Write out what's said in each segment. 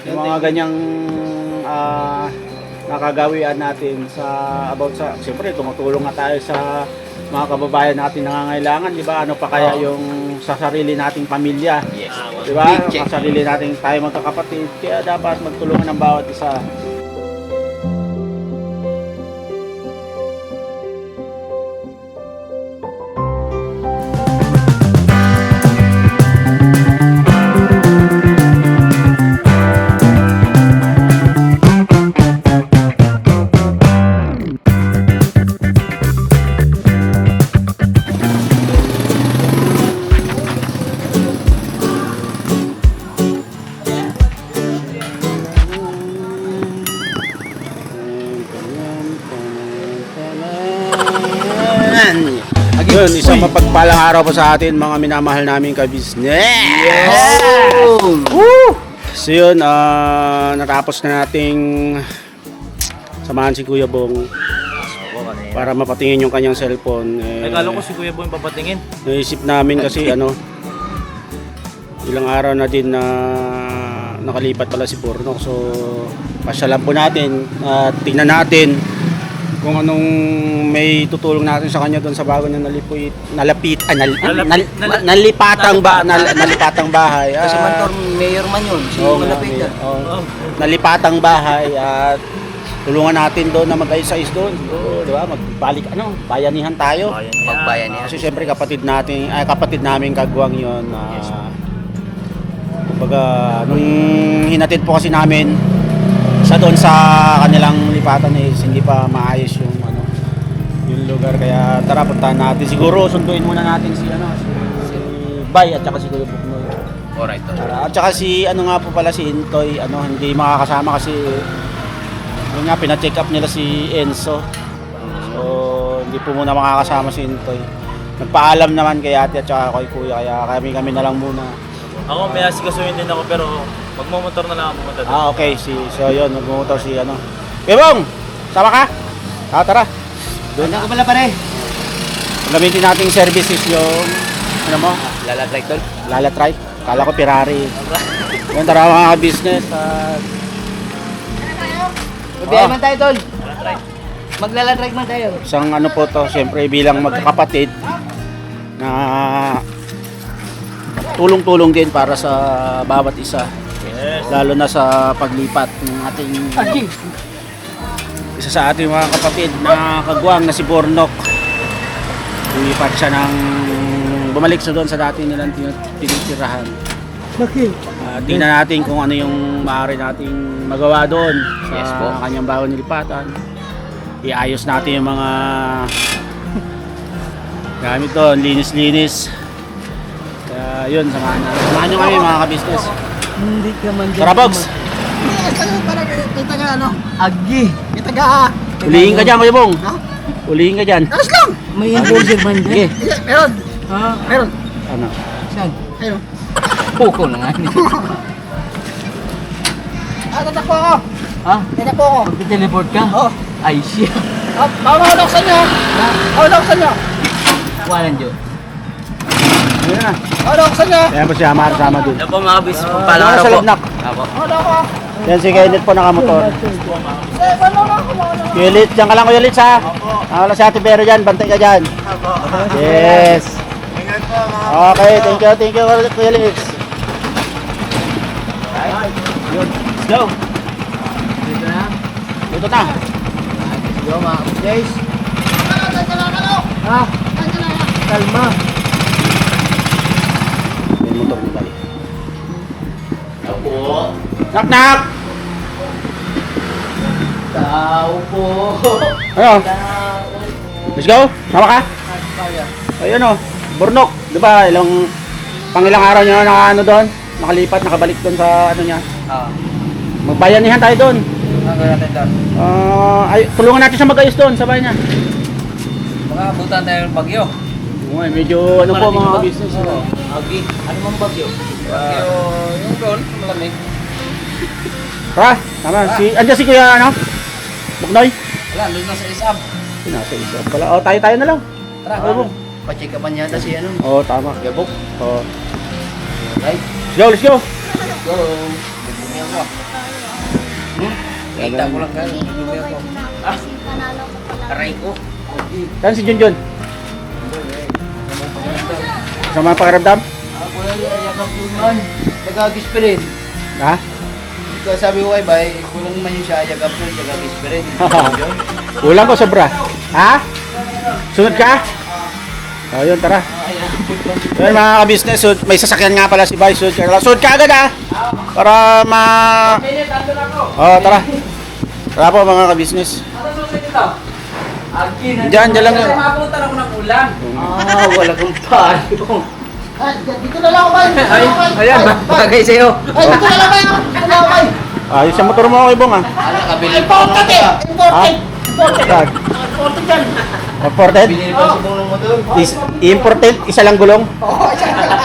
Yung mga ganyang nakagawian natin sa siyempre tumutulong nga tayo sa mga kababayan natin nangangailangan, di ba? Ano pa kaya yung sa sarili nating pamilya? Yes. Di ba? Sa sarili nating tayo magkakapatid, kaya dapat magtulungan ng bawat isa. Yun, isang mapagpalang araw po sa atin mga minamahal namin ka-business. Yes! Woo! So yun, natapos na nating samahan si Kuya Bong para mapatingin yung kanyang cellphone. Ay, kala ko si Kuya Boy papatingin. Naisip namin kasi ilang araw na din na nakalipat pala si Bornok. So pasyalan po natin at tingnan natin kung anong may tutulong natin sa kanya doon sa bago niya nalipatang bahay. Kasi mayor man yun, si Malapitan. Nalipatang bahay at tulungan natin doon na mag-ayos-ayos doon. Di ba? Magbalik bayanihan tayo. Magbayanihan. Kasi siyempre kapatid namin kagwang 'yon. Kumbaga nung hinatid po kasi namin sa doon sa kanilang lipatan hindi pa maayos yung yung lugar, kaya tara puntahan natin. Siguro sunduin muna natin si Bay at saka si Kuya Buknoy. Alright. At saka si nga po pala si Intoy, hindi makakasama kasi pina-check up nila si Enzo. So hindi po muna makakasama si Intoy. Nagpaalam naman kay ate at saka kay kuya, kaya kami na lang muna. Ako may asikasuhin din ako pero magmumotor na lang ako pumunta doon. Okay, so yun, magmumotor si Kuya Bong, sama ka? Tara. Doon Ano ko pala pare? gamitin nating services yung Lalatry tol. Lalatry. Kala ko Ferrari. Yung tara mga business. Magbiyahe man tayo tol. Maglalatry man tayo. Isang po to, siyempre bilang magkakapatid na tulong-tulong din para sa bawat isa. Yes. Lalo na sa paglipat ng ating isa sa ating mga kapatid na kagwang na si Bornok. Lumipat siya bumalik sa doon sa dati nilang tinitirahan. Tingnan natin kung ano yung maaari nating magawa doon sa kanyang bagong nilipatan. Iayos natin yung mga gamit doon, linis-linis. Kaya yun, samahan nyo kami mga ka-business. Hindi ka man Tara, Bogs! Agi. Ulihin ka dyan, Kuya Bong. Ulihin ka dyan. May hamburger man dyan. Meron. Meron. Ano? Saan? Ayun. Puko na nga. Tatakbo ako. Ha? Tatakbo ako. Magte-teleport ka? Oo. Ay siya. Mahulog sa inyo. Mahulog sa inyo. Walang Diyo. Ayun na. Mahulog sa inyo. Ayan po si Amar, sama dun. Yan po mga bis, Palang palang araw sa po. lagnak. Mahulog ako. Yan si Kenneth po nakamotor. Mahulog ako. Kuya Litz, dyan ka lang Kuya Litz ha. Wala si Ate Pero dyan, bantay ka dyan. Yes. Okay, thank you Kuya Litz. Yun, let's go. Dito na. Dito na. Yo mga guys. Ha? Kalma. Yung motor ni Bay. Opo. Knock knock! Tao po. Ano? Let's go. Sama ka? Ayun o. Bornok. Diba pangilang araw niya na doon? Nakalipat, nakabalik doon sa niya. Magbayanihan tayo doon. Ano natin doon? Tulungan natin siya mag-ayos doon sa bahay niya. Mga abutan tayo ng bagyo. Medyo po mga business. Agi. Ano mang bagyo? Bagyo yung doon, malamig. Tara, tama. Andiyan si Kuya Buknoy. Wala, doon na sa isab. Nasa isa pala. Tayo na lang. Tara, Ano? Pa-check upan yata si ano. Oo, tama. Gabok. Oo. Right? Let's go! Go. Bumi ako. Kita ko lang kayo. Bumi ako. Aray ko. Saan si Junjun? Sa mga pakiramdam? Ako lang yakap yung man. Nag-agispirin. Ha? Ikaw sabi ko bay, kulang naman yung siya yakap nun. Nag-agispirin. Kulang ko sobra. Ha? Sunod ka? O, yun, tara. Yun mga ka-business, may sasakyan nga pala si Bay. Sunod ka agad ha. Para tara. Tara po mga ka-business. Diyan lang yun. Mapunta ako ng ulan. Wala kong paano. Ay, dito na lang ako, Bay. Ayan, bagay sa'yo. Ay, dito na lang, Bay. Dito na lang, Bay. Ayos yung motor mo ako, Ibong ha. Nakabili pa Imported eh. Imported. Imported. Saan? Imported yan. Imported? Binili pa si Bong ng motor. Imported? Isa lang gulong? Oo, isa na lang.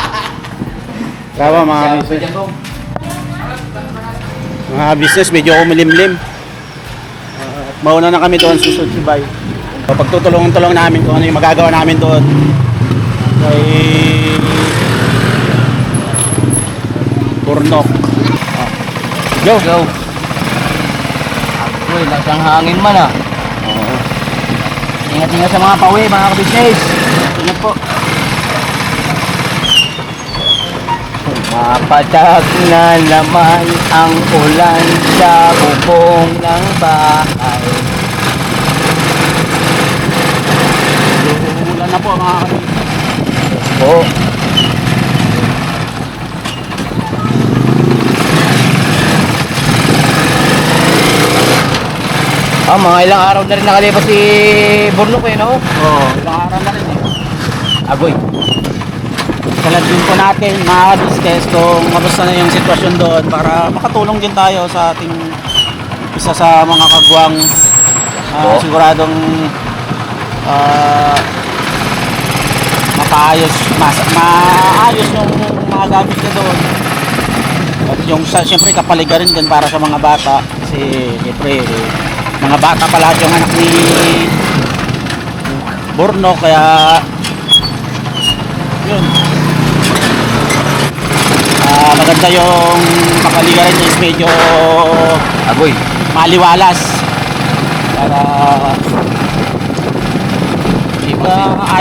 Tama mga Sabi business. dyan, Bong. Mga business, medyo kumilimlim. Mauna na kami doon, susunod si Bay. So, pagtutulungan-tulong namin kung ano yung magagawa namin doon. Kay Burnok. Go! Go. Uy, lasang hangin man ah. Oo. Ingat-ingat sa mga pawi, mga ka-business. Ingat po. Mapatak na naman ang ulan sa bubong ng bahay. Ulan na po mga Po. Mga ilang araw na rin nakalipas si Burnok eh, no? Oo, ilang araw na rin eh. Agoy. Saladin po natin mga ka-business kung kamusta na yung sitwasyon doon para makatulong din tayo sa ating isa sa mga kagwang Oo. siguradong maayos yung mga gamit niya doon at yung siyempre kapaligiran din para sa mga bata kasi siyempre mga bata pa lahat yung anak ni Borno kaya yun maganda yung kapaligiran niya is medyo Agoy. maliwalas para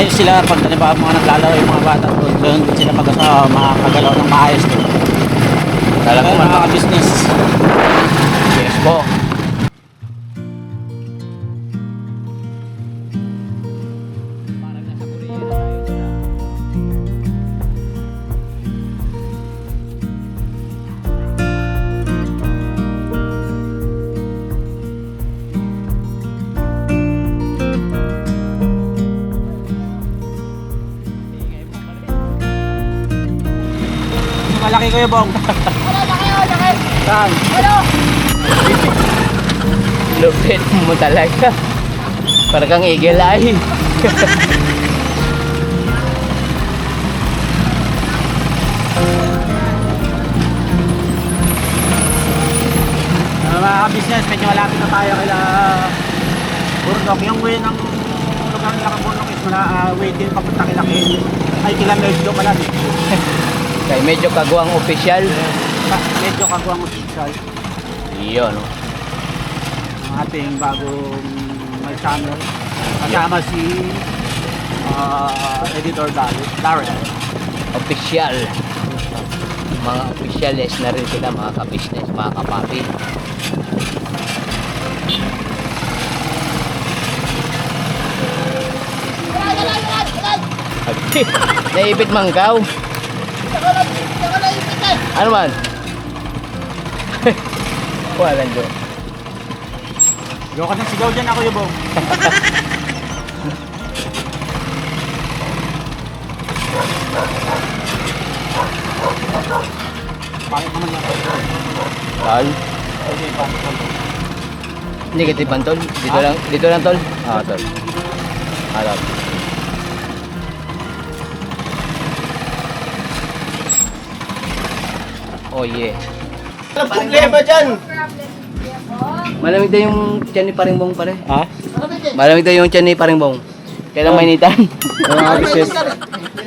ayos sila pag ba mga naglalaro yung mga bata doon sila makagalaw ng maayos Talaga mga man. business Yes po. malaki ko yung bong saan? Lupit mo talaga. Para kang eagle eye. Mga business medyo malapit na tayo kila Burnok yung way ng lugar nila kang Burnok is way din papunta kila ay kila medyo pala Kay medyo kagwang official. medyo kagwang official Iyon, no? ang ating bagong may channel kasama si Editor Darren Official. Mga officials na rin sila, mga ka-business, mga kapapi. Naipit manggaw. Ano man? Wala dyan. Yo ka ng sigaw dyan ako yung bong pangit naman yan Tol? okay pangit naman Negative man, tol? Dito lang, tol? Tol. Tol. Oh, yeah. Walang problema dyan. Malamig daw yung tiyan ni Paring Bong, pare. ha? Malamig daw yung tiyan ni Paring Bong. Kailang mainitan. Kaya mga bisis,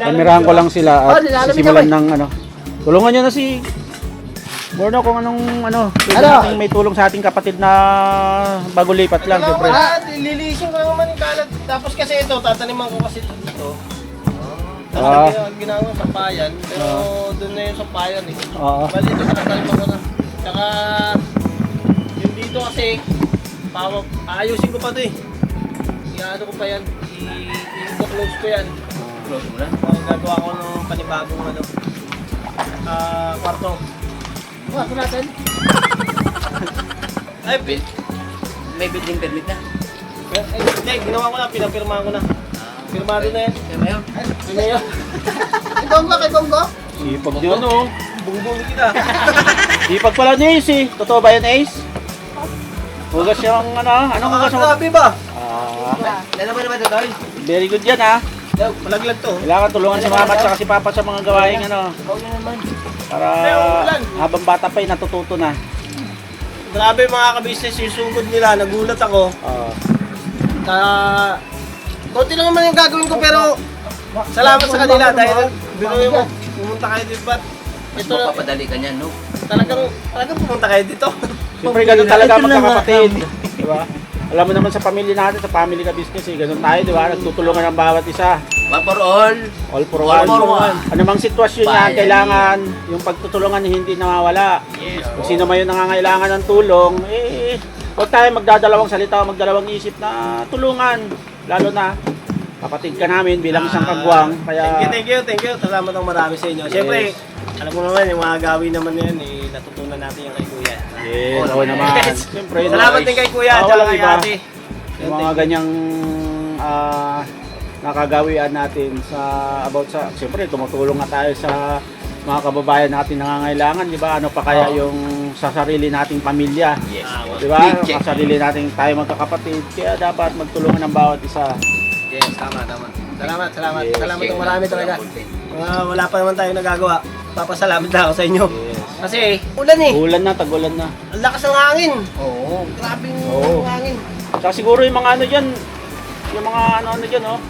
kamerahan ko lang sila at sisimulan ng ano. Tulungan nyo na si Borno kung anong pwede nating may tulong sa ating kapatid na bago lipat lang, siyempre. Lilisin ko naman yung kalat. Tapos kasi ito, tataniman ko kasi ito dito. Ah. Tapos ginagawa sa payan, pero doon na yung sa payan eh. Oo. Bali ito, tataniman ko na. Tsaka, yung dito kasi, aayusin ko pa ito eh. Iaano ko pa yan, i-close ko yan. Close mo na. Gagawa ko ng panibagong kwarto. Bukas natin. Ay, May building permit na. hindi, ginawa ko na, pinapirmahan ko na. Pirmado na yan. Kaya ba yun? Ano yun? Kay Bongo, kay Bongo? Sipag nyo, no? Bungbong kita. Sipag pala ni Ace eh. Totoo ba yan, Ace? Hugas yung anong hugas mo? Grabe ba? Dalawa naman ito, Tol. Very good yan ha. Malaglag to. Kailangan tulungan si mama at saka si papa sa mga gawaing para habang bata pa natututo na. Grabe mga ka-business, yung sugod nila, nagulat ako. Konti lang naman yung gagawin ko pero salamat sa kanila dahil binuhin mo, pumunta kayo dito ba't ito na, Papadali ka niyan, no? talagang pumunta kayo dito. Siyempre ganun talaga magkakapatid. Diba? Alam mo naman sa pamilya natin, sa family ka business eh, ganun tayo, diba? Nagtutulungan ng bawat isa. One for all. All for one. All for one. Anumang sitwasyon yan, Bayan. kailangan yung pagtutulungan hindi nawawala. Kung sino man yung nangangailangan ng tulong, huwag tayo magdadalawang salita o magdalawang isip na tulungan. Lalo na, kapatid ka namin bilang isang kagwang. Kaya, Thank you. Salamat ng marami sa inyo. Siyempre, alam mo naman, yung mga gawin naman yan, natutunan natin yung kay Kuya. yes, oo naman. Siyempre, Salamat din kay Kuya at walang kay iba. Ate. Yung mga ganyang nakagawian natin siyempre tumutulong nga tayo sa mga kababayan natin nangangailangan, di ba? Ano pa kaya yung sa sarili nating pamilya? Yes. Di ba? Sa sarili nating tayo magkakapatid, kaya dapat magtulungan ng bawat isa. Yes, tama. Salamat. Yes. Salamat ng marami talaga. Wala pa naman tayong nagagawa. Papasalamat na ako sa inyo. Yes. Kasi ulan eh. Ulan na, tag-ulan na. Ang lakas ng hangin. Oo. Grabing Oo. hangin. Saka siguro yung mga ano dyan, yung mga ano dyan, oh.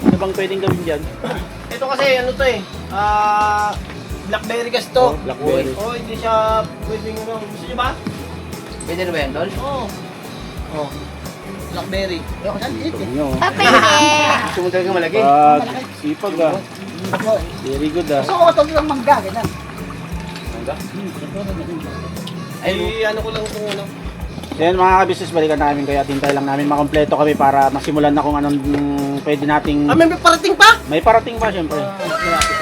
Ano bang pwedeng gawin dyan? Ito kasi ano to eh. Blackberry kasi to. Oh, blackberry. Oh, hindi siya pwedeng ano. Gusto niyo ba? Pwede na ba yan, Tol? Oo. Oh. Blackberry. Ito nyo. Gusto mo talaga malaki? Sipag ah. Very good ah. Gusto ko ito ng mangga. Ganyan. Ay, Ano ko lang kung ano. Yan mga ka-business, balikan namin kaya tintay lang namin makompleto kami para masimulan na kung anong pwede nating May parating pa? may parating pa syempre.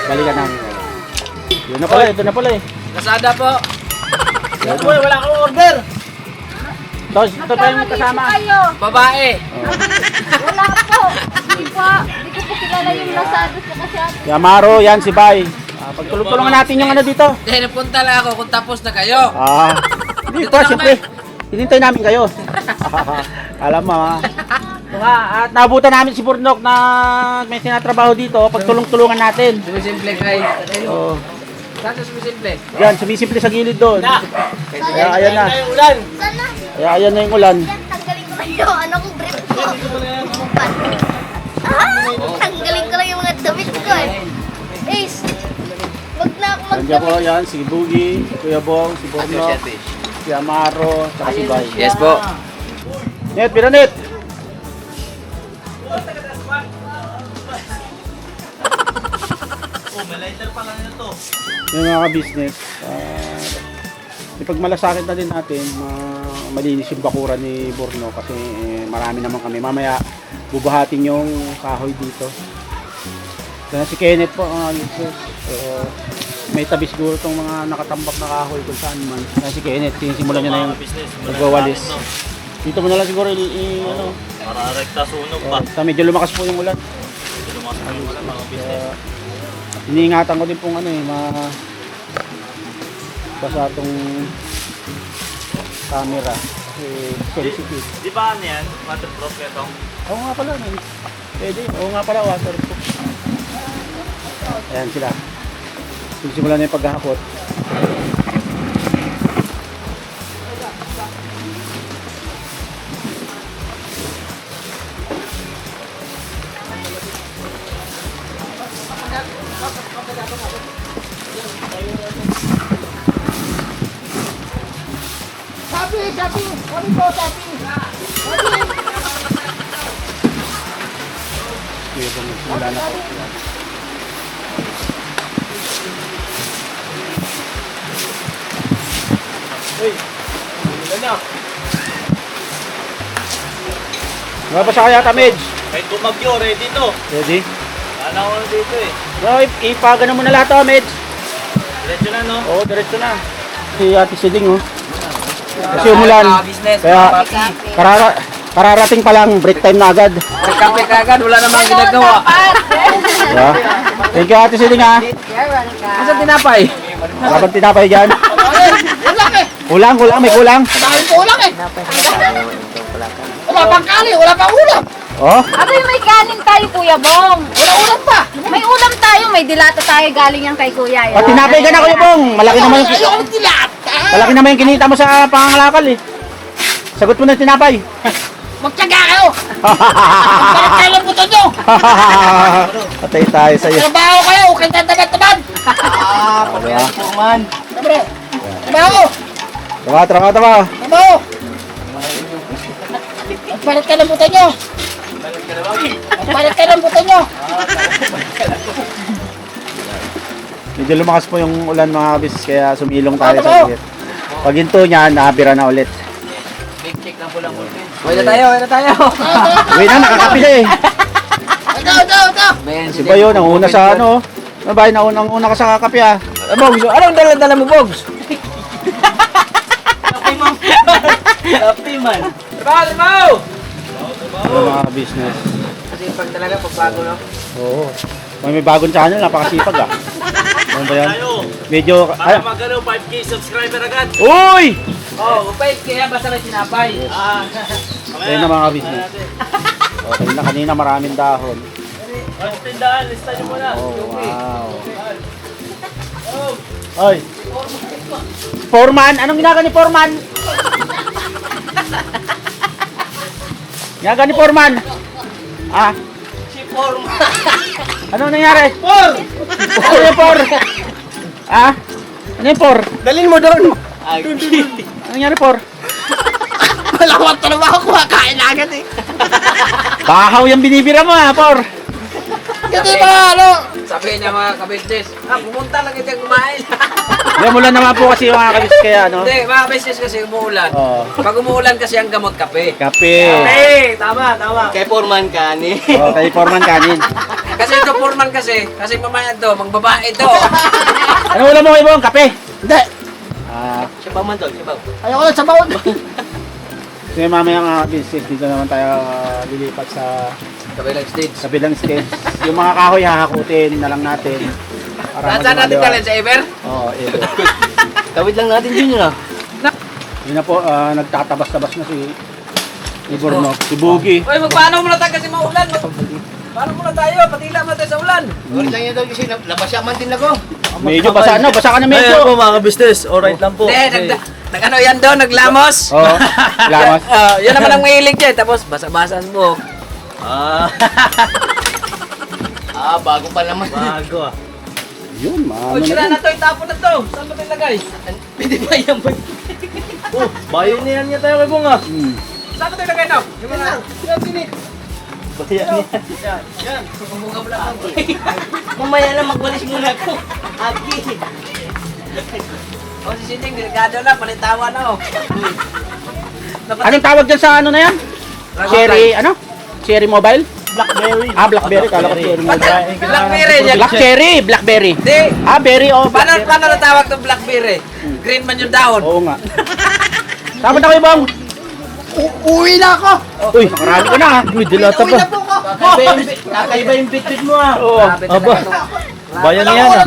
Balikan namin. Yun na pala, ito na pala eh. Lazada po. Wala akong order. Ito pa yung kasama. Kayo. Babae. Wala po. Hindi ko po kilala yung Lazada ko kasi ate. Si Amaro, yan si Bay. Pagtulong-tulungan natin yung ano dito. Dahil napunta lang ako kung tapos na kayo. Hindi pa, syempre. Hinintay namin kayo. Alam mo ha. At nabutan namin si Burnok na may sinatrabaho dito. Pagtulong-tulungan natin. Sumisimple kay. Oh. Saan sa sumisimple? Yan, sumisimple sa gilid doon. Kaya ayan na. Yung ulan. Sana. Kaya ayan na yung ulan. Yan, tanggalin ko lang yung ano kong brief ko. Tanggalin ko lang yung mga damit ko eh. Ace, wag na ako Nandiyan po magdamit. yan, si Boogie, si Kuya Bong, si Burnok, si Amaro, saka si Bay. Yes po. Net, Piranit! Oh, may lighter pala nito. Yung mga ka-business, ipagmalasakit na din natin, malinis yung bakuran ni Borno kasi marami naman kami. Mamaya bubuhatin yung kahoy dito. Sana si Kenneth po ang may tabi siguro itong mga nakatambak na kahoy kung saan man. Sana si Kenneth, sinisimulan niya na yung nagwawalis. Dito mo na lang siguro ano, Para rekta sunog pa. medyo lumakas po yung ulan. Ito lumakas pa yung mga business. Iniingatan ko din pong ano basa itong camera kasi sensitive. Di ba ano yan? Waterproof ito? Oo nga pala, pwede. Oo nga pala, waterproof. Ayan sila. Simulan na yung paghahakot. Wala na po. Mabasa kaya Tamage? Kahit bumagyo, ready to. Ready? Wala ko na dito eh. No, ipagano mo na lahat Tamage. Diretso na, no? Oo, diretso na. Si Ate Siding oh. Kasi umulan. Kaya kararating pa lang, break time na agad. Kape kagad, wala namang ginagawa. Diba? Thank you Ate Siding ha. Asa tinapay? Dapat tinapay dyan. Kulang, may kulang. Wala pang kali, wala pang ulam. Oh, Abay, may kanin tayo, Kuya Bong. Wala ulam pa. May ulam tayo, may dilata tayo galing yan kay Kuya. pati tinapay ka na Kuya Bong. Malaki naman yung, Ayaw ng dilata. malaki naman yung kinita mo sa pangangalakal eh. Sagot mo na yung tinapay. Magtyaga kayo. Bakit kayo lang puto nyo? Patay tayo sa'yo. Trabaho kayo, huwag kayong tatamad-tamad. Diba? Siyempre, trabaho. Tama. Trabaho. Magpalit ka ng puto nyo. Magpalit ka ng puto nyo. Medyo lumakas po yung ulan mga kabis kaya sumilong tayo sa gate. Pag hinto niya, nakapira na ulit. Big check lang po lang. Uwi na tayo. Uwi na, nakakapi na eh. Ito. Si Bayo, nanguna sa ano. Ano ba, naunang-una ka sa kakapi ah. Bogs, anong dala-dala mo, Bogs? Happy man. Trabaho! Ano mga business. Kasi pag talaga, pagbago, no? Oo. May bagong channel, napakasipag ah. Ano ba yan? Tayo. Medyo, Para magano 5K subscriber agad. Uy! Oo, mapait kaya basta may sinapay. Ayun na mga business. Okay na, kanina maraming dahon. Ang tindahan, lista nyo muna. Oh, wow. Oy. Foreman, anong ginagawa ni Foreman? Ginagawa ni Foreman? Ah, Si Forma. ano nangyari? Ano yung por? Ah? Ano yung por? Dalhin mo doon. Ano nangyari por? Wala akong trabaho, kumakain na agad eh. Bahaw yung binibira mo ha, por. Kasi mga ano, Sabi niya mga kabisnes, pumunta lang ito kumain. Yung mula naman po kasi yung mga kabis kaya, no? Hindi, mga kabisnes kasi umuulan. Oo. Pag umuulan kasi ang gamot kape. Kape. Hey, tama. Kay Forman ka ni. Oh, kay Foreman kanin. Kasi ito Forman kasi mamaya ito, magbabae ito. Ano ulam mo, Ibong? Kape? hindi. Ah, Siya pa man doon, siya pa. Ayoko na sa bawon. so yung mamaya mga business, dito naman tayo lilipat sa Kabilang stage. kabilang stage. Yung mga kahoy hahakutin na lang natin. Para Saan natin maging talent sa Ever? Oo, ito. Kawit lang natin yun yun ah. Yun na po, nagtatabas-tabas na si Burnok, si Boogie. Uy, magpaano muna tayo kasi maulan. Paano muna tayo? Patila mo tayo sa ulan. Wala lang yan daw kasi labasya man din ako. Medyo basa, no? Basa ka na Ayun medyo. po mga business, alright lang po. Hindi, nag-ano yan doon, naglamos. Oo, lamas. Yan naman ang mahilig dyan. Tapos basa-basa mo. Bago pa naman. Bago ah. Yun, Uy, mano sira na na to, itapon na to. Saan ba ito ilagay? Pwede ba yan? Oh, bayo niyan niya tayo kay Bunga. Saan ba ito ilagay na? Yung mga... Bayan Yan. Bumbuka mo lang. Mamaya na magwalis muna ako. Abi. O si Siting, delikado na, palitawa na oh. Anong tawag dyan sa ano na yan? Cherry, ano? Cherry Mobile? Blackberry. Ah, Blackberry. Kala ko Cherry Mobile. Blackberry yan. Black Cherry, Blackberry. Hindi. Ah, berry, oh. Paano Blackberry. natawag itong blackberry? Green man yung dahon. Oo nga. Tama na kayo, Bang. Uwi na ako. Uy, nakarami ka na ha. Uy, dilata Uwi pa. na po ako. Kakaiba yung bitbit mo ah. Oo. Aba. Bayan niya yan ah.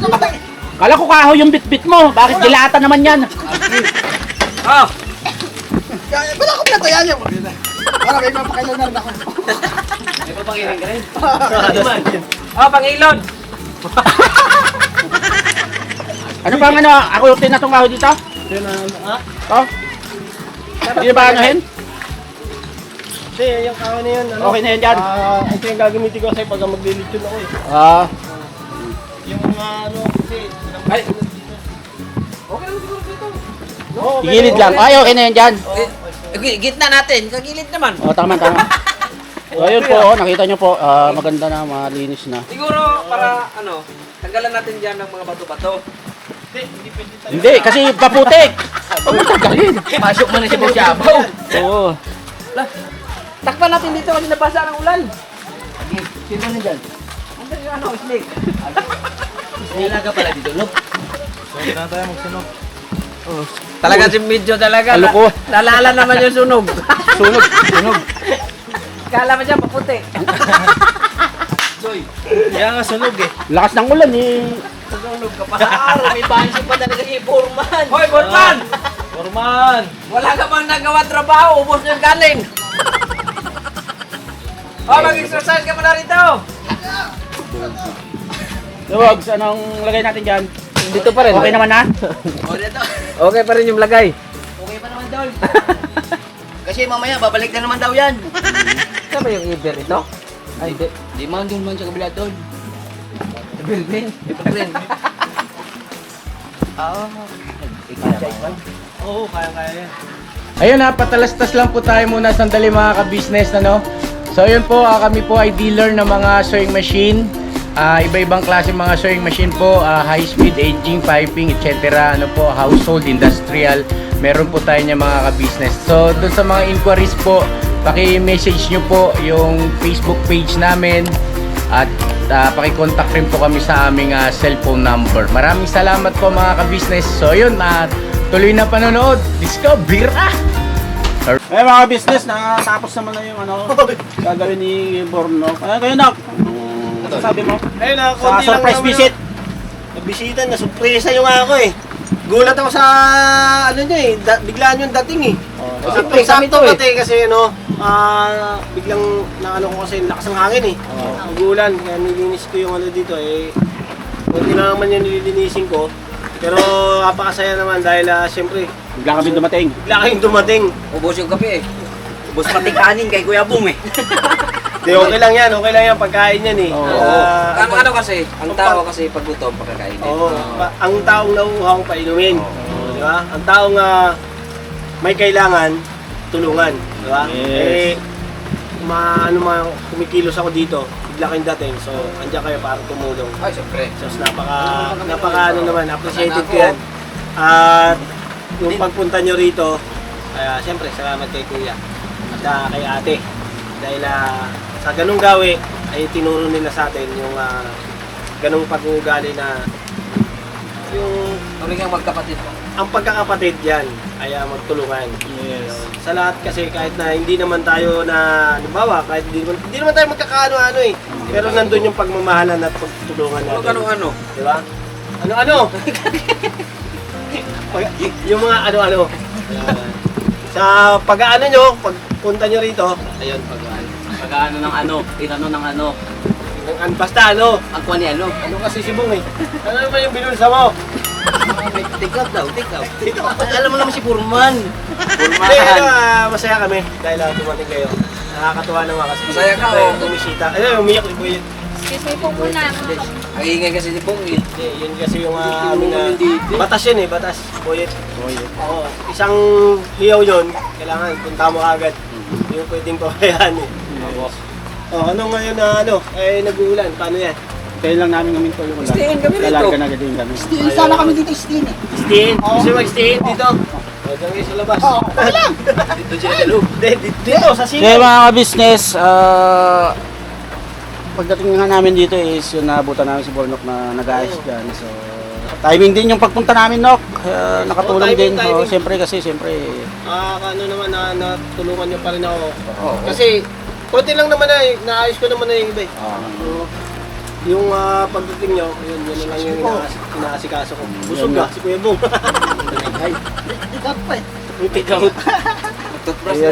Kala ko kahoy yung bit-bit mo. Bakit dilata naman yan? Oh, Wala ko pinatayan niya. Para may mapakailan na ako. may papakiling ka rin. Oh, pangilon. Ano bang ano? Ako yung tinatong kahoy dito? Oh? Hindi ba anuhin? Hindi, yung kawan na yun. Ano? Okay na yan dyan. Ito yung gagamitin ko kasi pag maglilitsyon ako eh. Ah. Yung ano kasi. Ay. Okay lang siguro dito. Igilid lang. Ay, okay na yan dyan. Eh, Gitna natin, kagilid naman. Oh, tama. So, ayun po, nakita nyo po, maganda na, malinis na. Siguro para tanggalan natin diyan ng mga bato-bato. Hindi, kasi paputik. Pasok mo na si Bosyabo. Oo. Takpan natin dito kasi nabasa ng ulan. Sino na dyan? Ano yung snake? Snake ka pala dito, no? So, kailangan tayo magsunog. Talaga si medyo talaga. Aloko. Nalala naman yung sunog. Sunog. Kala mo dyan, maputi. Soy, Kaya nga sunog eh. Lakas ng ulan eh. sunog ka pa. May pansin pa talaga si Foreman. Hoy, Forman! Wala ka bang nagawa trabaho, ubos yung galing. Mag-exercise ka muna rito. Luwag, anong lagay natin dyan? Dito pa rin. Okay naman na? Okay pa rin yung lagay. Okay pa naman daw. Kasi mamaya babalik na naman daw yan. Saan ba yung Iber ito? Ay, hindi. Di man doon man sa kabila doon. Building. Ito pa rin. Oo, kaya yan. Ayun na, patalastas lang po tayo muna sandali mga ka-business, ano? So ayun po, kami po ay dealer ng mga sewing machine. Iba-ibang klase mga sewing machine po, high-speed, aging, piping, etc. Ano po, household, industrial. Meron po tayo niya mga ka-business. So dun sa mga inquiries po, paki-message nyo po yung Facebook page namin. At paki-contact rin po kami sa aming cellphone number. Maraming salamat po mga ka-business. So ayun, tuloy na panonood. Discover! Eh mga business, natapos naman na yung gagawin ni Borno. Kayo na, ano sabi mo? Ayun na, Sa konti lang surprise naman visit. Nagbisita, na-surpresa yung ako eh. Gulat ako sa niya eh, biglaan yung dating eh. Sakto pati kasi biglang ko kasi lakas ng hangin eh. Nagulan, kaya nilinis ko yung dito eh. Kunti na naman yung nililinisin ko. Pero napakasaya naman dahil siyempre, Bigla kami dumating. bigla kayong dumating. Ubos yung kape eh. Ubos pati kanin kay Kuya Bong eh. Di, okay lang yan pagkain yan eh. Ano kasi, ang tao kasi pag gutom pagkakainin. Ang taong nauuhaw pa inumin. Di ba? Ang taong may kailangan, tulungan. Di ba? Yes. Kumikilos ako dito, bigla kayong dating. So, andyan kayo para tumulong. Ay, siyempre. So, napaka appreciated ko yan. At yung pagpunta nyo rito, siyempre, salamat kay Kuya at kay Ate. Dahil sa ganung gawi, ay tinuro nila sa atin yung ganung pag-uugali na yung Tuloy kang magkapatid mo. ang pagkakapatid yan ay magtulungan. Yes. Sa lahat kasi kahit na hindi naman tayo halimbawa, kahit hindi naman tayo magkakaano-ano eh. Pero nandun yung pagmamahalan at pagtulungan natin. Ano? Di ba? Ano-ano? Yung mga ano-ano. Sa pag-aano nyo, pagpunta nyo rito, ayun, pag-aano. Pag-ano ng ano, inano ng ano. Basta ano, Ang kuha ni ano. ano kasi si Bong eh. Ano naman yung binulsa mo? Take out daw, take out. Alam mo naman si Foreman. Hindi, masaya kami dahil dumating kayo. Nakakatuwa naman kasi. Masaya ka, Siyempre, oh. bumisita. Umiyak ni Kuya. Excuse me po muna. Ang ingay kasi ni Bong eh. Hindi, yun kasi yung aming batas yun eh, batas. Boyet. Oo, isang hiyaw yun, kailangan punta mo agad. Yung pwedeng pabayaan eh. Oh, ano ngayon na nag-uulan, paano yan? Kaya lang namin kami tulungan. Stay in kami rito. Lalarga na din kami. Sana kami dito steam eh. Stay in? Gusto mo mag-stay in dito? O, dyan kayo sa labas. Oo, okay lang. Dito siya sa loob. Dito, sa sino. Kaya mga business, pagdating nga namin dito is yung naabutan namin si Bornok na nag-ayos dyan. So, timing din yung pagpunta namin, Nok. Nakatulong timing, din. timing. Siyempre, Ano naman, natulungan niyo pa rin ako. Kasi, konti lang naman naayos ko naman na yung iba eh. Yung pagdating nyo, yun na lang yung inaasikaso ko. Busog ka, si Kuya Bong. Ay, tigat pa eh. Tigat.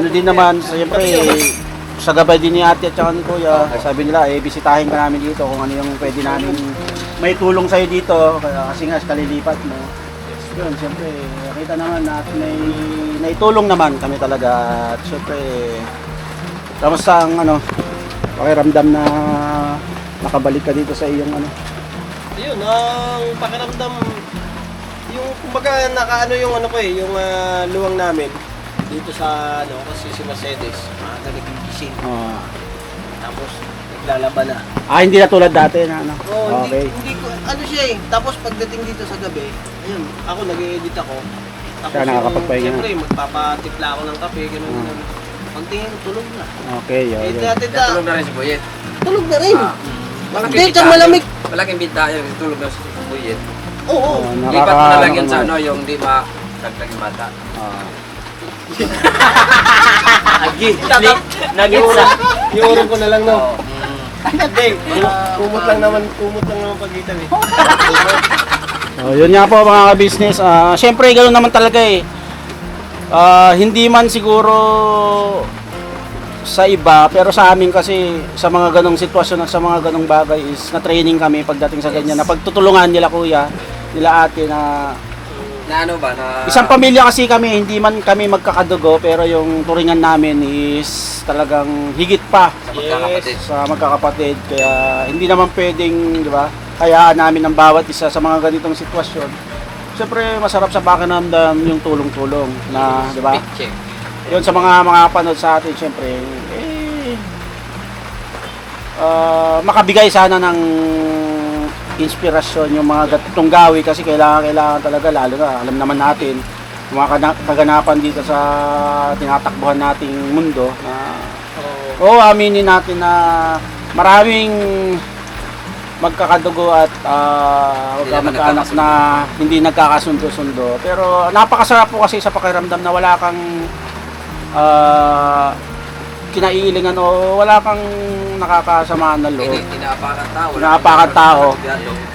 ano din naman, siyempre, sa gabay din ni ate at saka ni kuya, sabi nila, bisitahin ka namin dito kung ano yung pwede namin may tulong sa'yo dito, kasi nga, kalilipat mo. Yun, siyempre, kita naman natin naitulong naman kami talaga. At siyempre, kamusta ang pakiramdam na nakabalik ka dito sa iyong Ayun, ang pakiramdam, yung kumbaga nakaano yung yung luwang namin. dito sa ano kasi si Mercedes, maaga nagigising. Tapos naglalaban na. Hindi na tulad dati na ano. Oh, Okay. hindi ko, ano siya eh. Tapos pagdating dito sa gabi, ayun, ako nag-edit ako. Tapos Siya nakakapagpahinga na. siyempre, magpapatimpla ako ng kape, gano'n. Pagtingin, tulog na. Okay, Eh, okay. dati Tulog na rin si Boyet. tulog na rin. Malaking Hindi, bita tsaka malamig. Malaking bita yun, tulog na si Boyet. Oo. Lipat mo na lang yan sa ano, yung di ma dagdag yung mata. Agi. Nag-iura. Iurong ko na lang, no? Hindi. Kumot lang naman pagitan eh. Yun nga po mga ka-business. Siyempre, ganoon naman talaga eh. Hindi man siguro sa iba, pero sa amin kasi sa mga ganong sitwasyon at sa mga ganong bagay is na-training kami pagdating sa ganyan. Na pagtutulungan nila kuya, nila ate na Na ano ba, na... isang pamilya kasi kami, hindi man kami magkakadugo, pero yung turingan namin is talagang higit pa Sa magkakapatid. sa magkakapatid. Kaya hindi naman pwedeng, di ba, hayaan namin ang bawat isa sa mga ganitong sitwasyon. Siyempre, masarap sa pakiramdam yung tulong-tulong na, di ba? Check. Yun sa mga panood sa atin, siyempre, makabigay sana ng inspirasyon yung mga gatong gawi kasi kailangan talaga, lalo na alam naman natin yung mga kaganapan dito sa tinatakbuhan nating mundo na aminin natin na maraming magkakadugo at magkaanak na hindi nagkakasundo-sundo, pero napakasarap po kasi sa pakiramdam na wala kang kinaiilingan o wala kang nakakasamaan na loob. Inaapakan tao.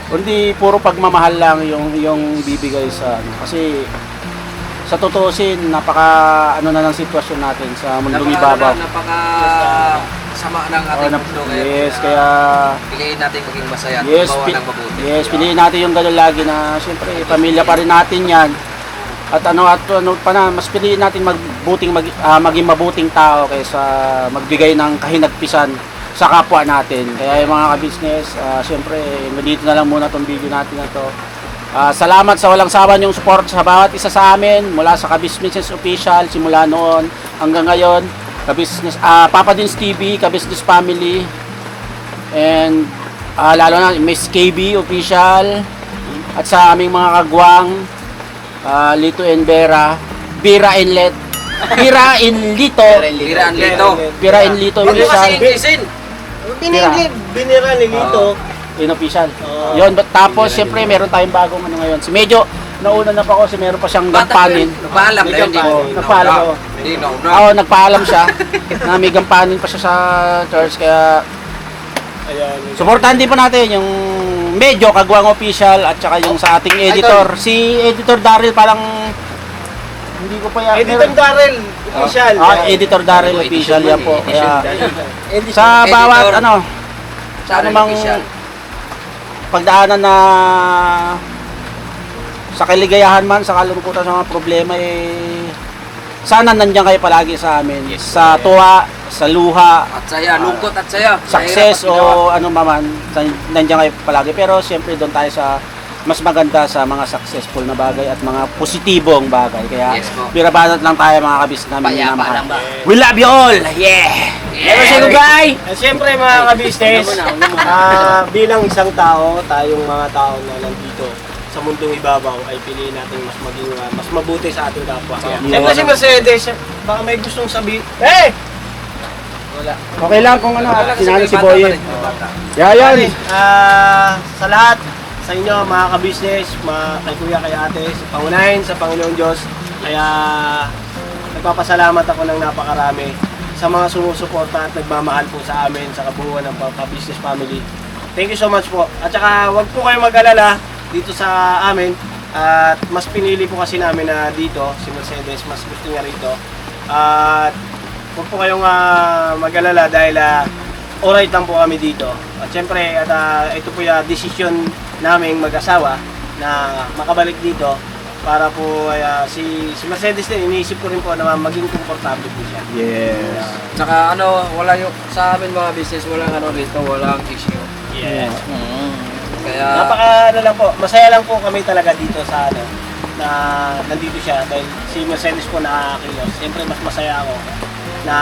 Kundi puro pagmamahal lang yung bibigay sa ano. Kasi sa tutusin, napaka ano na ng sitwasyon natin sa mundong ibabaw. Napaka sama ng ating mundo. Yes, kaya piliin natin maging masaya at yes, gumawa ng mabuti. yes, piliin natin yung gano'n lagi na siyempre pamilya pa rin natin 'yan. At ano pa na, mas piliin natin maging mabuting tao kaysa magbigay ng kahinagpisan sa kapwa natin. Kaya yung mga ka-business, siyempre, dito na lang muna tong video natin na to. Salamat sa walang sawa niyong support sa bawat isa sa amin, mula sa Ka-Business Official, simula noon hanggang ngayon, Ka-Business, Papa Dins TV, Ka-Business Family, and lalo na Miss KB Official, at sa aming mga kagwang, Lito and Vera, Bira and Lito, Bira and Lito. Huwag mo kasi Official, Inglesin. Binira ni Lito. Inofficial. Yun, tapos siyempre meron tayong bagong ano ngayon. Si medyo nauna na pa ako, si meron pa siyang gampanin. Nagpaalam na yun, di mo. Nagpaalam ako. Hindi, no. Nagpaalam siya na may gampanin pa siya sa church, kaya supportahan din po natin yung medyo Kagwang Official at saka yung sa ating editor. Si Editor Daryl parang hindi ko pa yan. Editor Darrell, official. Editor Daryl Official yan po. Kaya sa Editor. bawat ano, sa Daryl anumang Official. pagdaanan na sa kaligayahan man, sa kalungkutan, sa mga problema, sana nandiyan kayo palagi sa amin. Sa tuwa, sa luha, At saya, lungkot at saya. success Mahirap at ginawa. o ano man, nandiyan kayo palagi. Pero siyempre doon tayo sa mas maganda sa mga successful na bagay at mga positibong bagay. Kaya Yes po. birabanat lang tayo mga kabis namin. Payapa minamahal. lang ba? We love you all! Yeah! Yeah! Say goodbye! Siyempre mga ka-business, bilang isang tao, tayong mga tao na nandito sa mundong ibabaw ay piliin natin mas maging mas mabuti sa ating kapwa. Siyempre si Mercedes, baka may gustong sabihin. Okay lang kung ano, sinali si Boye. Bata. Yan! Sa lahat, sa inyo mga ka-business, kay kuya, kay ate, sa pangunahin, sa Panginoon Diyos, kaya nagpapasalamat ako ng napakarami sa mga sumusuporta at nagmamahal po sa amin sa kabuuan ng Ka-Business Family. Thank you so much po. At saka wag po kayong mag-alala dito sa amin, at mas pinili po kasi namin na dito, si Mercedes, mas gusto niya rito. At huwag po kayong mag-alala dahil alright lang po kami dito. At syempre, ito po yung decision naming mag-asawa na makabalik dito para po si Mercedes din, iniisip ko rin po na maging komportable po siya. Yes. Tsaka wala yung, sa amin mga business, walang rito, walang issue. Yes. Kaya, Napaka lang po, masaya lang po kami talaga dito sa na nandito siya dahil si Mercedes po nakakakilos. Siyempre mas masaya ako na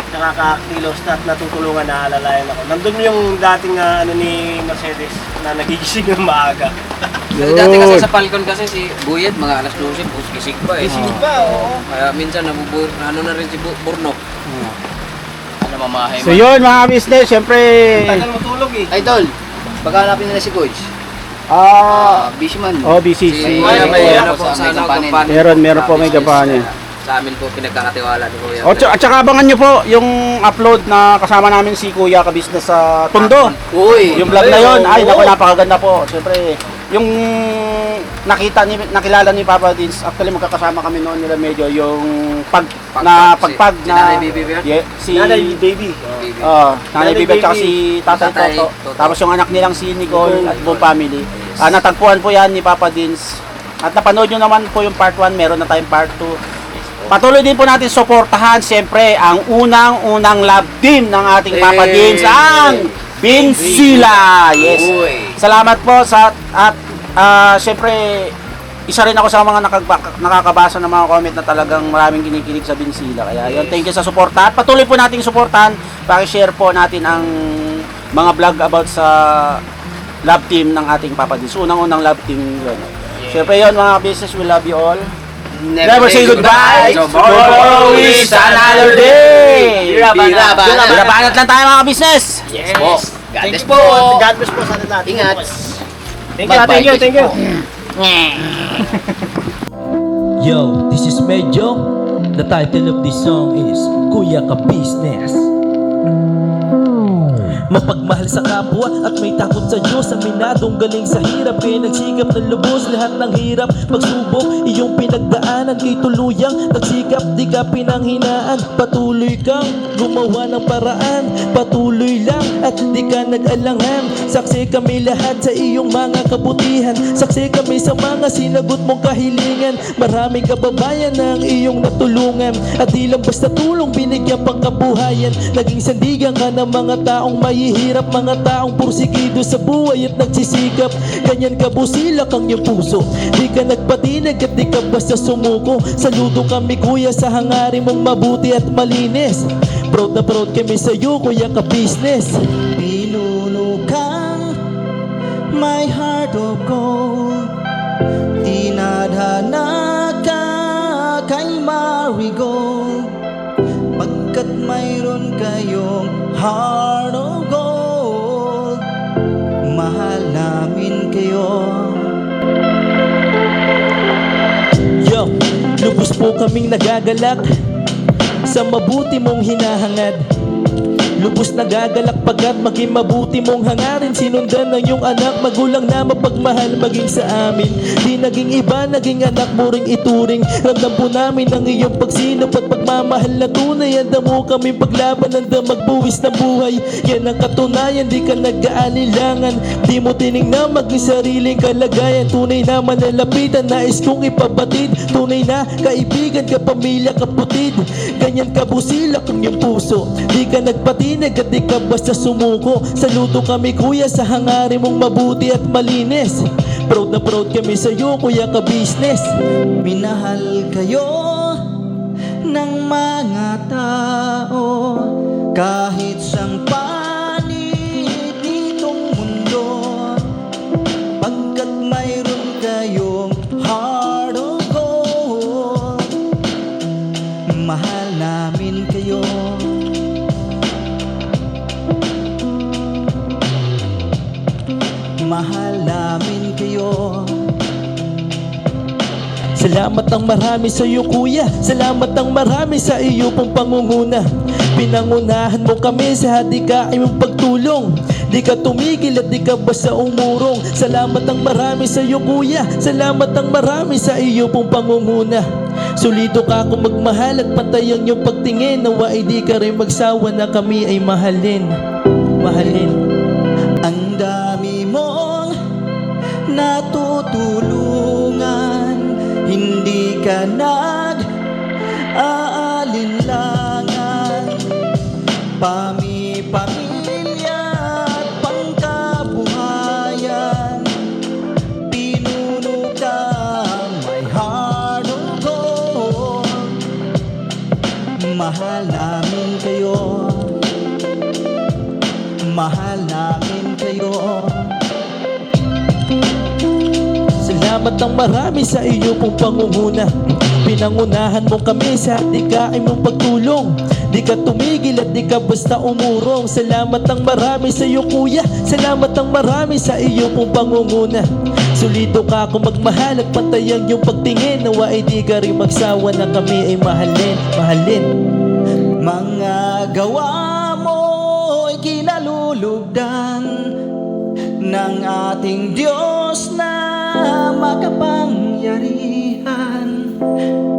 nakakakilos at natutulungan na alalayan ako. Nandun yung dating ano ni Mercedes na nagigising ng maaga. Kasi dati kasi sa Falcon kasi si Buyet, mga alas 12, gising pa eh. Gising pa, oo. Kaya minsan ano na rin si Burnok. Ano mamahay So yun mga business, syempre Tagal matulog eh. Idol, paghanapin nila si Coach. Busy man. busy. Si Kuya may ano po sa kampanin. Meron po may kampanya. Sa amin po pinagkakatiwala ni Kuya. At saka abangan nyo po yung upload na kasama namin si Kuya Kabisnes sa Tondo. Uy! Yung vlog na yun, ay naku, napakaganda po. Siyempre, yung nakilala ni Papa Dins, actually magkakasama kami noon nila medyo yung pagpag Si na Nanay Bibi ba yun? si Nanay baby. Nanay Bibi at saka si Tatay Toto. Tapos yung anak nilang si Nicole at buong family. Natagpuan po yan ni Papa Dins. At napanood nyo naman po yung part 1, meron na tayong part 2. Patuloy din po natin suportahan siyempre ang unang love team ng ating Papa Dins, ang Binsila. Yes. Salamat po sa at siyempre isa rin ako sa mga nakakabasa ng mga comment na talagang maraming kinikilig sa Binsila. Kaya yun, thank you sa suporta. At patuloy po nating suportahan. Paki-share po natin ang mga vlog about sa love team ng ating Papa Dins. Unang love team yun. Siyempre yun mga business, we love you all. Never say goodbye. Tomorrow is another day. Birabanat lang tayo mga business. Yes po. God bless po. God bless po sa atin lahat. Ingat. Thank you. Yo, this is Medyo. The title of this song is Kuya Ka Business. Mapagmahal sa kapwa at may takot sa Diyos. Aminadong galing sa hirap, kaya nagsikap ng lubos. Lahat ng hirap, pagsubok, iyong pinagdaanan. Kay tuluyang nagsikap, di ka pinanghinaan. Patuloy kang gumawa ng paraan. Patuloy lang at di ka nag-alangan. Saksi kami lahat sa iyong mga kabutihan. Saksi kami sa mga sinagot mong kahilingan. Maraming kababayan na ang iyong natulungan. At di lang basta tulong, binigyan pang kabuhayan. Naging sandigan ka ng mga taong mahihirap, mga taong pursigido sa buhay at nagsisikap. Ganyan ka busilak ang iyong puso, di ka nagpatinag at di ka basta sumuko. Saludo kami kuya sa hangarin mong mabuti at malinis. Proud na proud kami sa iyo Kuya Ka Business. Pinulukang my heart of gold, tinadhana ka kay Marigold. Pagkat mayroon kayong heart of gold, mahal namin kayo. Yo, lubos po kaming nagagalak sa mabuti mong hinahangad. Lubos nagagalak pagkat maging mabuti mong hangarin. Sinundan ng iyong anak, magulang na mapagmahal maging sa amin. Di naging iba, naging anak mo ring ituring. Ramdam po namin ang iyong pagsinop at pagmamahal na tunay. Handa mo kami paglaban, handa magbuwis ng buhay. Yan ang katunayan, di ka nag-aalilangan. Di mo tinignan maging sariling kalagayan. Tunay na manalapitan, nais kong ipabatid. Tunay na kaibigan, kapamilya, kaputid. Ganyan kabusilak ang iyong puso, di ka nagpatinag at di ka basta sumuko. Saludo kami kuya sa hangarin mong mabuti at malinis. Proud na proud kami sa iyo Kuya Ka Business. Minahal kayo ng mga tao kahit sang panig nitong mundo. Pagkat mayroon kayong heart of gold, mahal namin kayo. Mahal namin kayo. Salamat ang marami sa iyo kuya. Salamat ang marami sa iyo pong pangunguna. Pinangunahan mo kami sa hadikain mong pagtulong. Di ka tumigil at di ka basta umurong. Salamat ang marami sa iyo kuya. Salamat ang marami sa iyo pong pangunguna. Solido ka kung magmahal at pantay ang iyong pagtingin. Nawa ay di ka rin magsawa na kami ay mahalin. Mahalin. Ang dami mong natutulungan, hindi ka nag-aalinlangan. Pamilya at pangkabuhayan, pinuno kang mahal namin kayo. Salamat ng marami sa iyo pong pangunguna. Pinangunahan mo kami sa dikain mong pagtulong. Di ka tumigil at di ka basta umurong. Salamat ng marami sa iyo kuya. Salamat ng marami sa iyo pong pangunguna. Solido ka kung magmahal at pantayan yung pagtingin. Nawa ay di ka rin magsawa na kami ay mahalin, mahalin. Mga gawa mo ay kinalulugdan ng ating Diyos na makapangyarihan.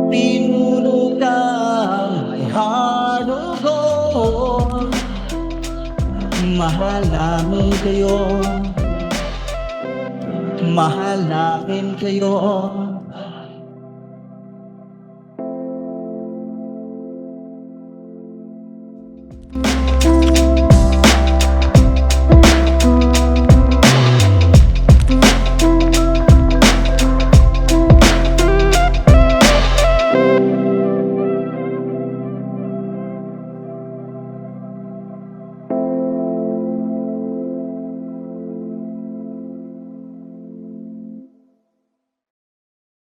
Pinuno kang may hanugon. Mahal namin kayo. Mahal namin kayo.